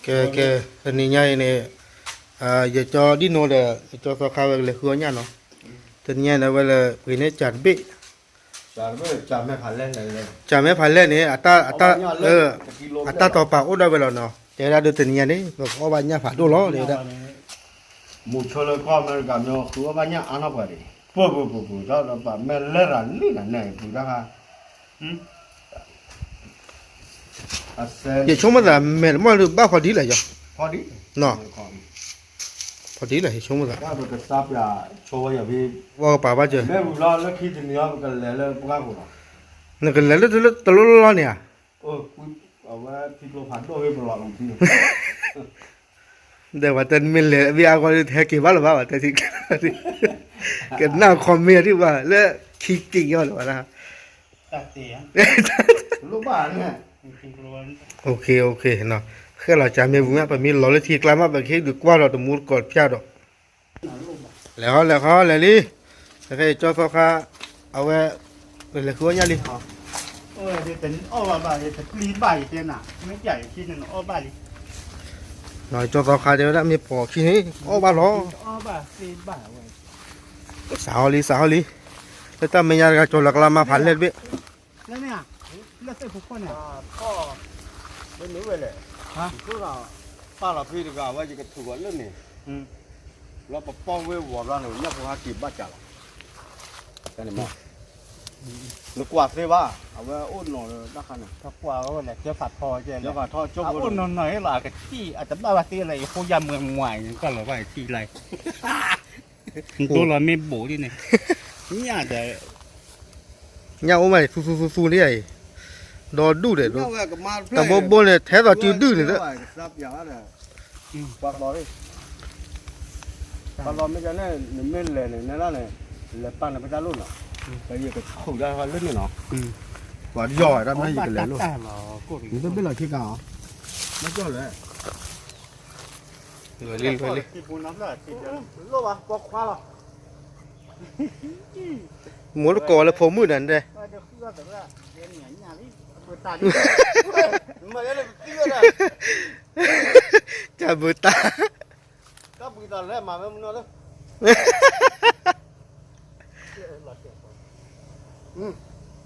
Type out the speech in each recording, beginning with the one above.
cái này nhai này giờ cho đi nô là cho sao khai là hứa nha nó tự nhiên là vậy là cái này chặt bị chặt mấy phải lên này ta tàu bạc ở đây vậy là nó để ra được tự nhiên đấy và có bao nhiêu phải đô ló để đó một số lời qua mình cảm nhận khứa bao nhiêu ăn nó phải đi bù đó là bà mẹ lấy ra lý là này bù đó ha giờ chúng mình là mẹ mà được bao khoản đi là gì có đi nó khoản đi là chúng mình là đó được cái sáp là cho nhà vi vào bà bao giờ mẹ bù lo nó khi thì nhớ cái lẽ là bù cái bù đó nó cái lấy nó lo nè ở thì lo phản đôi bù lo làm gì để mà tên mình lấy vì ai coi theo kiểu bao là thì cái nào comment đi mà lấy khi kinh nhau rồi là lúc bà nè ok nào khi là cha mẹ bố mẹ phải mình lo lấy thì làm mà khi được qua rồi thì muốn cột theo được lẹ khó đi cái cho sao khaเอาไว้เลยคือว่าดิเดี๋ยวเป็นอ้อบ่าเดี๋ยวลีบ่าอีกน่ะไม่ใหญ่ที่นึงอ้อบ่าลี หน่อยcho sao khaเดี๋ยวได้มีปอกขี้นี้อ้อบ้าหรอ อ้อบ่าลีบ่าเว้ย สาวลีแล้วถ้าไม่อยากจะหลักลามาผ่านเล็ดบิ แล้วเนี่ยแล้วใส่พวกคนเนี่ย ก็ไม่รู้เลยฮะคือเราป้าเราพี่ดีกว่าว่าจะกระถูกเรื่องนี้เราปกป้องไว้หัวเราหนูเนี่ยพวกเขาจีบบ้าจังกันนี่มั้งนึกว่าสิว่าเอาไว้อุ่นหน่อยนักขันเนี่ย ถ้ากว่าก็แหละเจ้าผัดพอเจ้า เดี๋ยวก่อนทอดจุ๊บ เอาอุ่นหน่อยล่ะกับที่อาจจะบ้าที่อะไรพวกยำเมืองใหม่ก็หรือว่าที่ไรตัวเราไม่โบดิเนี่ยเนี่ยแต่ nhau ông mày phu đấy ấy đó đủ để đó เนี่ยกับมา แต่บ่เนี่ยแท้ต่อจืดดื้อเลยเด้อ ซับอย่างนั้นน่ะปากรอดิปากรอไม่จะเนี่ยไม่เลยเนี่ยนั่นแหละเลยปั้นไปด้านลุ่นเนาะไปอยู่กับเขาได้ว่าลุ่นเนาะว่าย่อยได้ไม่อยู่กันเลยลูกนี่ต้องเป็นอะไรที่เก่าไม่ย่อยเลย เลย ที่ปูน้ำเลยที่เดียว ลูกวะปอกคว้าหรอ หมูลูกกอแล้วผมมือนั่นเด้ เดี๋ยวคือว่าแต่ว่าเรียนอย่างนี้นี่เปิดตาดิ มาเลยตีเลย จะเบิดตา ก็ปีตอนแรกมาไม่มึงเนาะ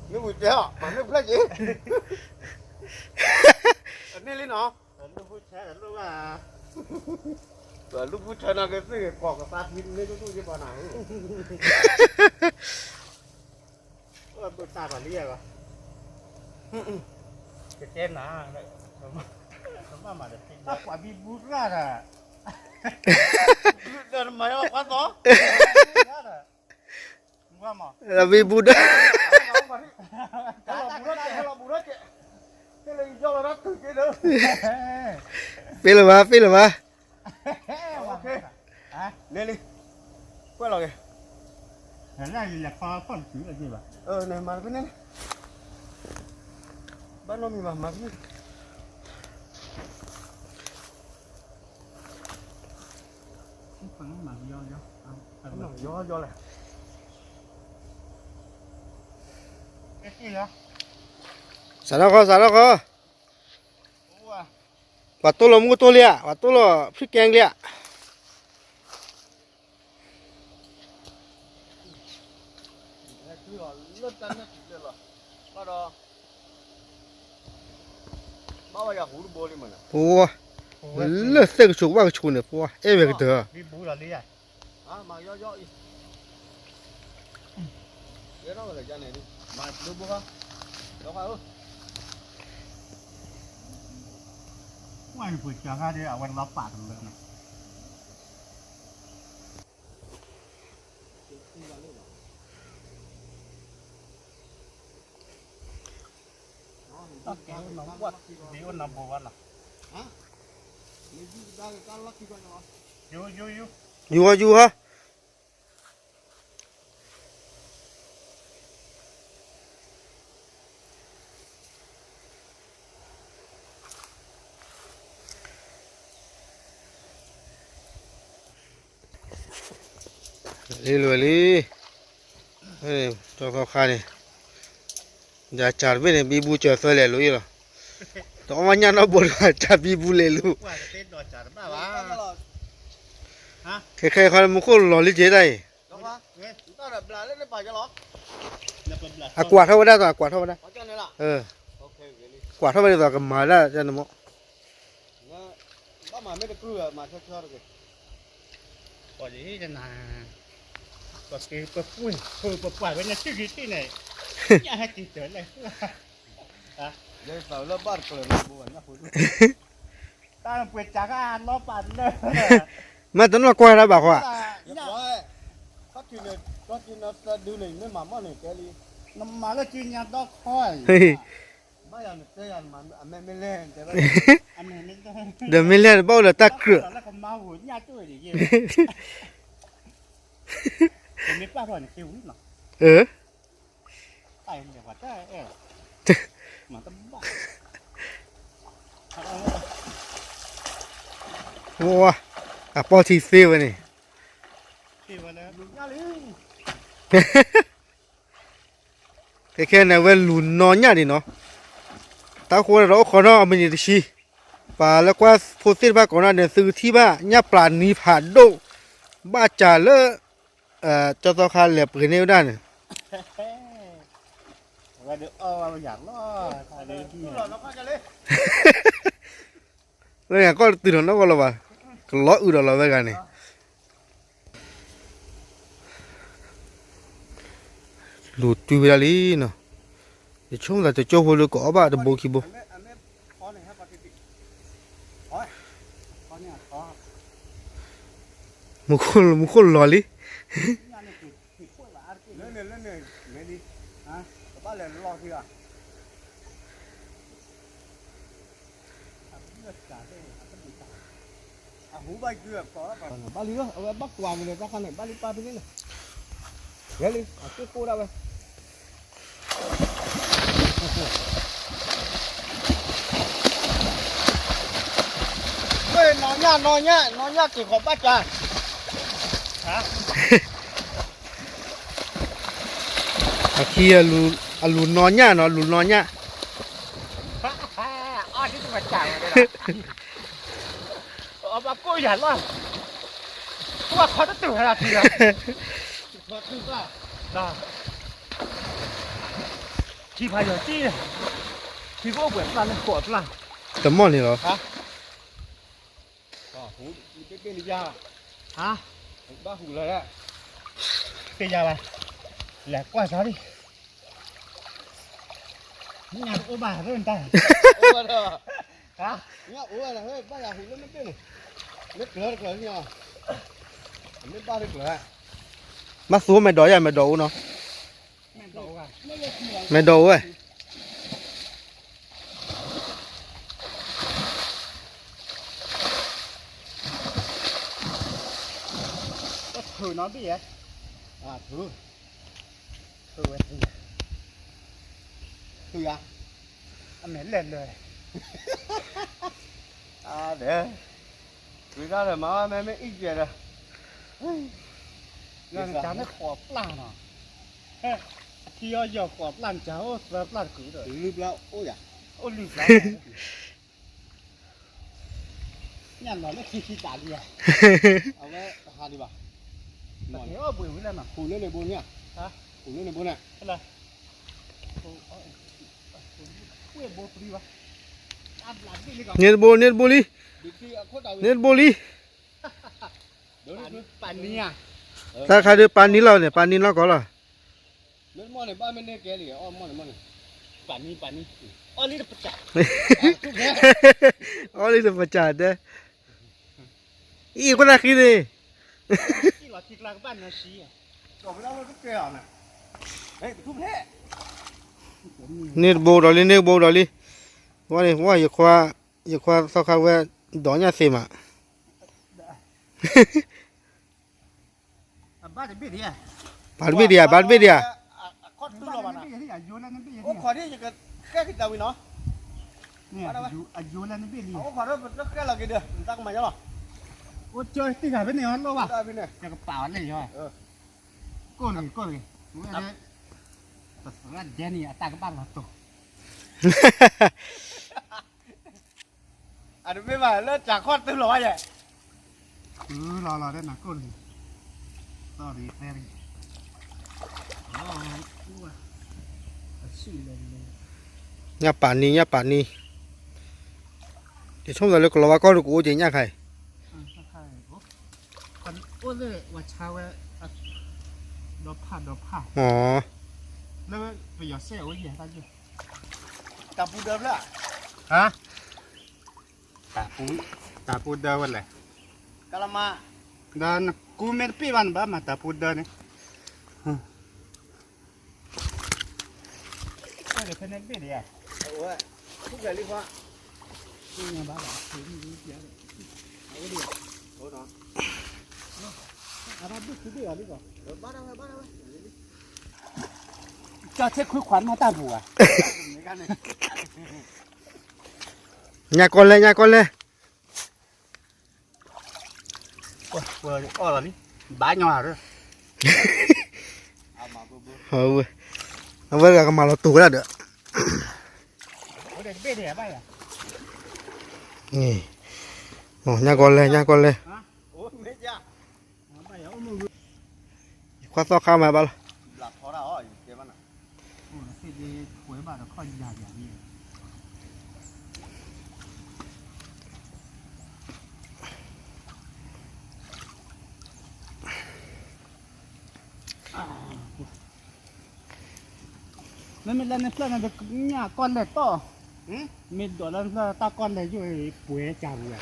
ไม่บุญเจ้ามาไม่พลาดจีอันนี้ลิ้นเนาะ ลูกผู้ชายลูกว่า แต่ลูกผู้ชายน่ะก็ซื้อกอกกับตาพินนี่ก็ตู้ยี่ปอหนัง เปิดตาก่อนเรียกว่าจะเจ๊นะผมมาเดี๋ยวกินถ้ากว่าบีบูร่าอ่ะเดินมาแล้วว่าต่อว่ามา là vì bù đó biết là mà lên đi quay lại kìa này là pha phân chữ là gì vậy này mà cái này bắt nó mình mà cái phần mà do này cái gì đó sao đó có và tôi là mua tôi lẹ và tôi là phích keng lẹ ủa lỡ xe cái chuột vào cái chuột này ủa em về cái tờ đi bù là đi à mà do để nó là ra này đi mà đưa bố không đâu phải ơi ngoài buổi chiều ra đi àวันเราปาดเลยนะต้องแกงน้องวัดดีกว่าน้ำบัวน่ะอยู่ฮะเลยเฮ้ยตัวเขาขานี่อย่าจัดไว้เนี่ยบีบูเจอเสร็จเลยหรอ တော့မညာတော့ဘောချပြီးဘူးလေလူ ว่าจะเป็นดอกจานบ้าวะฮะ ခဲခါမခုလော်လေးကျေးတိုင်း đó quá tao là bla lên bài cho nó แล้วเป็นแบบ အကွာထောက်ဒါတော့အကွာထောက်ဒါ có cho nên là เออ ok vậy đi ကွာထောက်ပဲတော့ကမာလာကျန်တော့ nó mà mấy cái cửa mà cho được ก่อนที่จะนาก็เกย์ก็ปุ้ยก็ปล่อยไว้ในชื่อที่ไหนอย่าให้ติดเตือนเลย đây vào lớp bắt cửa là buồn nhá phụ ตาเปิดจากอ่านล้อปั่นเลย မတနော်ကွာလာပါခွာ nhập rồi có chuyện nó đưa này mới mà món này cái đi น้ำมาแล้วจีนยาดอกคอย เฮ้ย mấy lần cái lần mà mẹ lên thế đó อันนี้นี่ก็ เดี๋ยวไม่เล่นบ่เลยตะเกลือ แล้วก็มาหุ่นยาช่วยดิเยี่ยผมไม่ป้าหรอกคิวนี่หรอ เออ ไอ้เดี๋ยวว่าได้มันต้องบ้า ว้าอ่ะปอทีเซวนี่ ที่ว่าแล้ว nhá đi แค่นั้นเว้ลุนนอนเนี่ยดิเนาะตาคนเราขอเนาะเอาไปนี่ดิชีปลาแล้วก็โพสิบ้าก่อนนะเดี๋ยวซื้อที่บ้านเนี่ยปลานี้ผ่านโดบ้าจ่าเลเจ้าตัวคาเหลือปืนเนี่ยได้เนี่ย ว่าเดี๋ยวอยากล่ออะไรที่ rồi nó có cho lên แล้วอย่างก็ตื่นแล้วก็เราว่าก็ล้ออื่นเราไว้กันนี่หลุดจุยไปแล้วเนาะเดี๋ยวช่วงเราจะโจ้หัวลูกก็บ้าจะโบกีโบ có này hay có cái gì เขาเนี่ยเขา มุขล้อลิ งานนี่คือคุยว่าอะไร lên này mẹ đi hả ba lần lo kia à hú bay kia có ba lý đó bắt quàng này ra con này ba lý ba bên này ghé đi à cái cô đâu vậy ê nó nhá chỉ có bắt chà hả อาคีอาลูนอนเนี่ยเนาะลูนอนเนี่ย อ้อที่จะมาจ่ายเลยเอามากู้อย่าล่ะว่าเขาจะตื่นขนาดนี้อ่ะเขาตื่นป่ะได้ที่พายจี้ที่ก็เหมือนกันเลยปวดหลัง แต่หมอนี่เหรอ hú cái đi ra ฮะ ba húเลยอ่ะ เป็นยังไงแหลกกว่าซะดินี่งานโอบาเรื่องได้ ủa rồi ฮะ nhá ủa là hơi ba là hú lên bên này nước cửa nhá lên ba được cửa มาสู้ไม่ดอยใหญ่ไม่ดอเนาะ ไม่โดนอ่ะ ไม่ดอเว้ย ก็ถือน้องดิอ่ะ à thử ถือไว้ thử à อันเหม็นเล่นเลย à để người ta là mà mẹ mẹ ít chuyện rồi เรื่องจานไม่ขอบปลาเนาะที่เอาหยอกขอบปลาเจ้าเสือปลากือเลย từ lúc lâu ôi à โอ้ลืมแล้วเนี่ยหนอนไม่ขี้ตาดีอ่ะ เอาไว้หาดีป่ะ แต่เดี๋ยวบุ๋ยไว้แล้วน่ะ hú lên này buồn nhá ฮะ hú lên này buồn này อะไรโอ้เว้ยโบปรีวะอัดหลังนี่ก่อน เน็ตโบลี đi khi khuất đầu เน็ตโบลี đúng đi ป่านนี้อ่ะ ถ้าใครดูปานนี้เราเนี่ยปานนี้เราก็ล่ะ nước món này ba bên đây kia thì ôm món này ป่านนี้อ๋อนี่จะประจักษ์ อ๋อนี่จะประจานเด้ออีคนละคิดเลย ที่หลอดที่กลางบ้านนาชีอ่ะ còn cái đó nó rất kèo này đấy thúc thế เน็ตโบดอลีว่านี่ว่าอย่าคว้าสักครั้งว่าดอกเนี่ยเสียมา บ้านจะบิดเนี่ย บาดเบีย con tư là bạn à ที่อายุแล้วนั่นบิด ôm khỏi đi chỉ cần cái đầu nó เนี่ยอายุแล้วนั่นบิดนี่ ôm khỏi đó nó cái là cái được người ta không mày nhá โอ้เจอที่ไหนเป็นเนี่ยรู้ป่ะ ra bên này จากกระเป๋าอะไรใช่ไหมก้นเลยแต่สำหรับเจนี่ตากบ้านเราตัว mà lên trả con tư lối vậy รอได้หนักก้นต่อดีแน่เลยอ๋อดูอ่ะสี่เลย nhà bản ní thì xong rồi lúc là có được của gì nha thầy ใช่คนอ้วนเลยว่าเช้าดอกผ้า อ๋อ แล้วไปหยอดเส้นไว้ยังตั้งอยู่ Cặp phụ đớp nữa ฮะตาปูเดินวันเลย Calama เดินกูไม่ปีวันบ้ามาตาปูเดินเนี่ยก็เดี๋ยวเพนเนตปีเดียว Ủa Thúc về đi qua นี่ไงบ้าถึงนี่เสียเลยเอาดิ Ủa nó เอาบ้าดึกดึกเอาดิก่อน Bắt đâu cho chết khối khoán mà ta bù à Mấy căn này nhà con lên vừa là đi bãi nhỏ rồi À mà bơ nó với là mà nó tủ là được ở đây bê đẻ bay à nhỉ nhà con lên Ủa mấy cha bay ở mưa khoa so khao mà bao Là khó nào hỏi Cái văn này cái gì cuối bà nó coi dài như nên mình lên lên là được nhà con này to mình đổ lên là ta con này rồi bùi chào rồi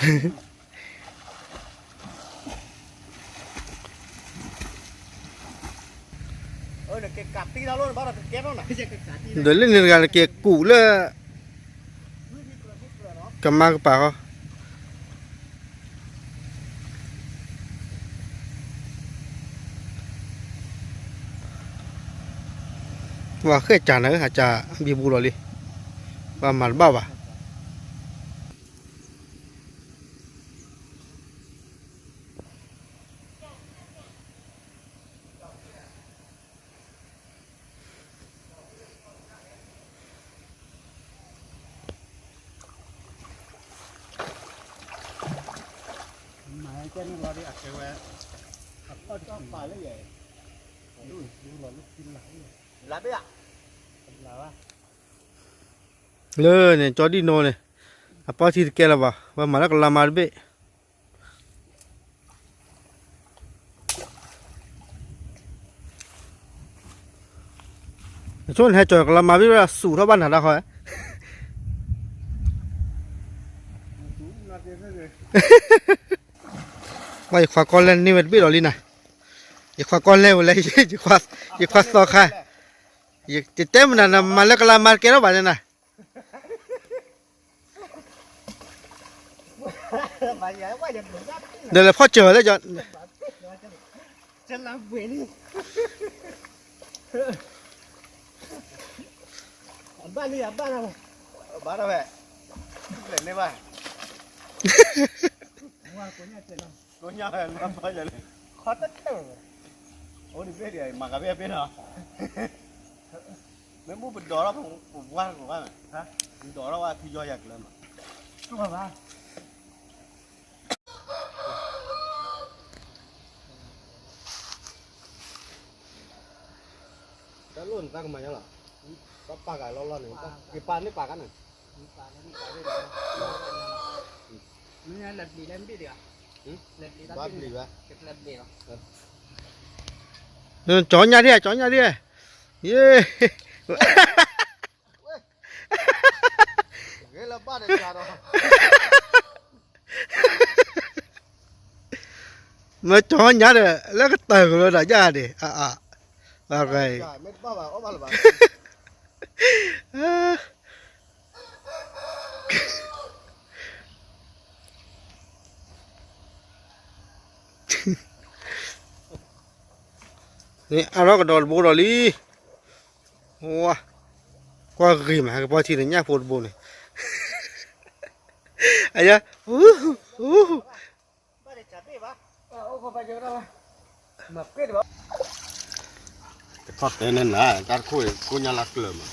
Ôi cái cặp tí ra luôn bắt đầu kép đâu này rồi lên là kia cũ là cầm ma cái bảo và khơi trà nữa hả trà bị bù rồi đi và mặt bao à mà cái nó lo đi ăn cái quẹt Ôi cho phải lấy vậyดูหล่อลูกกินไหล Lá biết ạ หล่อวะ lơ này cho đi nô này apa sih kia là vào và mà nó còn làm ăn bệ chỗ này trời còn làm ăn biết là sủ thao ban hả ra khỏi vậy khoa con lên đi mà biết rồi đi này vậy khoa con lên lấy vậy khoa so khai vậy tem là mà lấy cái làm ăn kia đó bạn này Mà vậy quay được được gấp đây là phó chờ đấy chọn chân là biển ba đi à ba nào Bắt đâu về Lên đây vậy qua của nhà chơi làm Có nhau là làm bao giờ lên khó tất cả Ủa đi biết gì mà cả biết hả Mấy bố bịch đó cũng qua này hả bịch đó qua thì do giặc lên mà đúng không ba Đó luôn ta còn mày nhá là có ba cái lo này cái pan đấy ba cái này mình lật đi lên biết được lật đi ba bì vậy lật đi chó nhà đi yeah cái là ba này ra đâu nó chó nhà đấy lấy cái tờ của nó đã ra đi và cái mấy ba bà ốp ba là bà nè ăn nó cái đồ bố đồ đi wow qua ghi mà cái bao chi này nhá phốt bố này ai nhá ba để chặt đi bà ô không phải giờ đâu mà kết được thoát thế nên là ta khôi nhà lạc lửa mà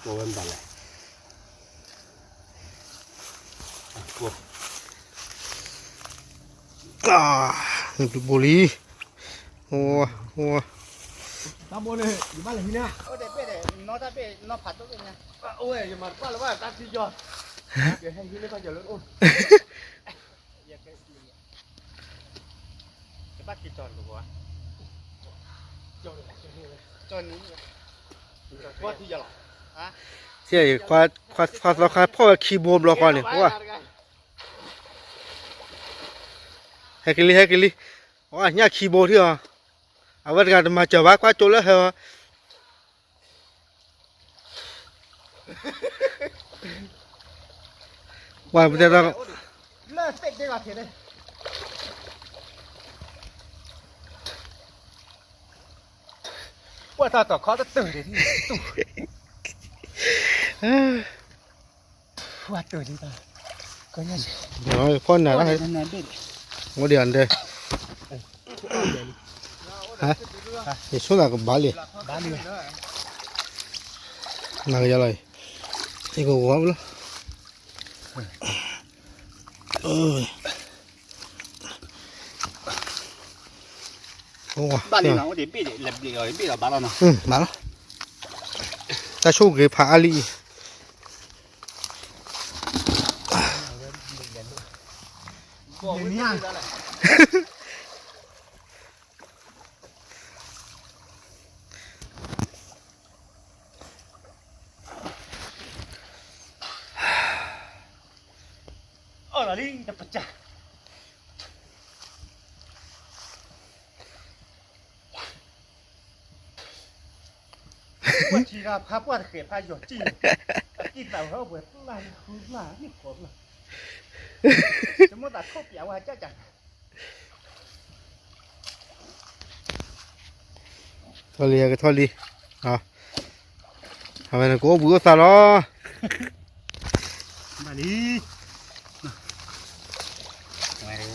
cô em bảo lại บุรีโอ้โห ตาบนเลยอยู่บ้านหลังนี้เนี่ย โอ้เด็กเด็กน้องถ้าเป็นน้องผัดตัวเป็นไง โอ้ยอย่ามาบ้านละว่าตาที่ยอดเดี๋ยวให้ที่นี่เขาจะเลิกโอ้ อย่าแค่จะบ้ากี่จอนหรือวะจอนนี้ว่าที่จะหรอฮะ เสียความราคาพ่อคีย์บอร์ดรอก่อนเนี่ยว่าให้กินว่าเนี่ยคีย์บอร์ดที่อ่ะเอาไว้กันมาจะว่าก็จบแล้วเหรอว่ามันจะต้อง เลิกเต็กได้ก่อนเถอะเลยว่าต่อเขาจะตื่นดิที่ตู่ว่าตื่นดิต่อก็ยัง น้อยคนน่ะนะ นั่นนั่นเด็ด งดเดือนเด้ฮะนี่สุดละก็บาลี บ้านนี้ น่าจะอะไรนี่ก็ว้าวแล้วโอ้ บ้านนี้เนาะเดี๋ยวปีเดี๋ยวเดี๋ยวปีเราบ้านเราเนาะ มาแล้วถ้าโชคดีพาอาลี เดี๋ยวนี้อ่ะอ๋อนี่จะปะจ๊ะว่าทีละภาพว่าเขียนภาพหยดจีกินแต่เขาเบิดลายคือหมาไม่ขมหรอกจะมาตัดข้าวเปียกว่าเจ้าจัง ทอลีก็ทอลีอ่ะทำไมนะกูบุกซาล้อ มาดิมาดิ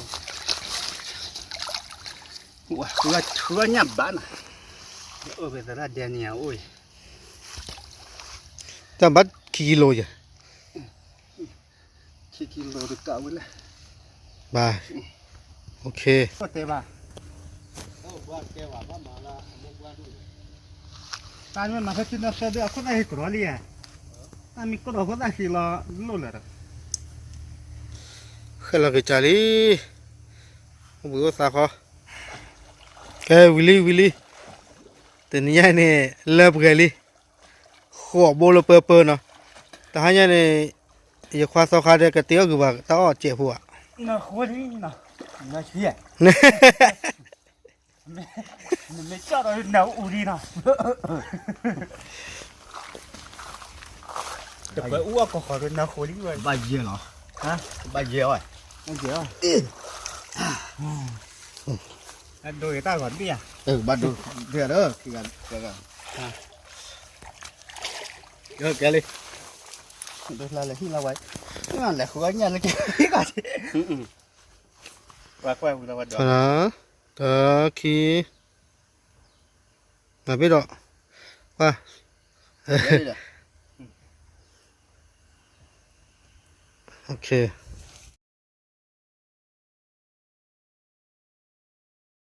ว้าชัวร์เนี่ยบ้านอ่ะเป็นอะไรเดียวเนี่ยโอ้ย จะบัดกี่กิโลจ้ะ คิดกิโลดูเก่าเลย บายโอเค ก็เตะบ้า โอ้บ้านแกว่าบ้านมาละมุกบ้านดู ตอนนี้มาเขาจุดนักเตะคนไหนกลัวเลยอ่ะตอนมีคนคนไหนที่รอลุ้นเลย ขึ้นแล้วก็จ่าลีบุกซาขอแกวิลลี่แต่เนี่ยเนี่ยเลิฟกันเลยขวบโบลเปอร์เนาะแต่ฮะเนี่ยอย่าคว้าสกัดเด็กกระเตี้ยวคือว่าต้องเจ็บหัว น่าขวดนี่น่ะน่าเชี่ยไม่ชอบเลยหนาวอุ่นน่ะจะไปอ้วกก็ขอเลยหนาวขวดนี่เลย บ้านเยี่ยเหรอ ฮะ บ้านเยี่ยอ่ะ ไม่เกี่ยวโดยตาก่อนดิอ่ะ บ้านดูเดี๋ยวเด้อคือกันแกเลย โดยอะไรที่เราไว้นั่นแหละขวดเนี่ยเลยกี่ก่อนว่าควายคุณตาวัดดอก ขนาดตะกี้มาไปดอกว่าโอเค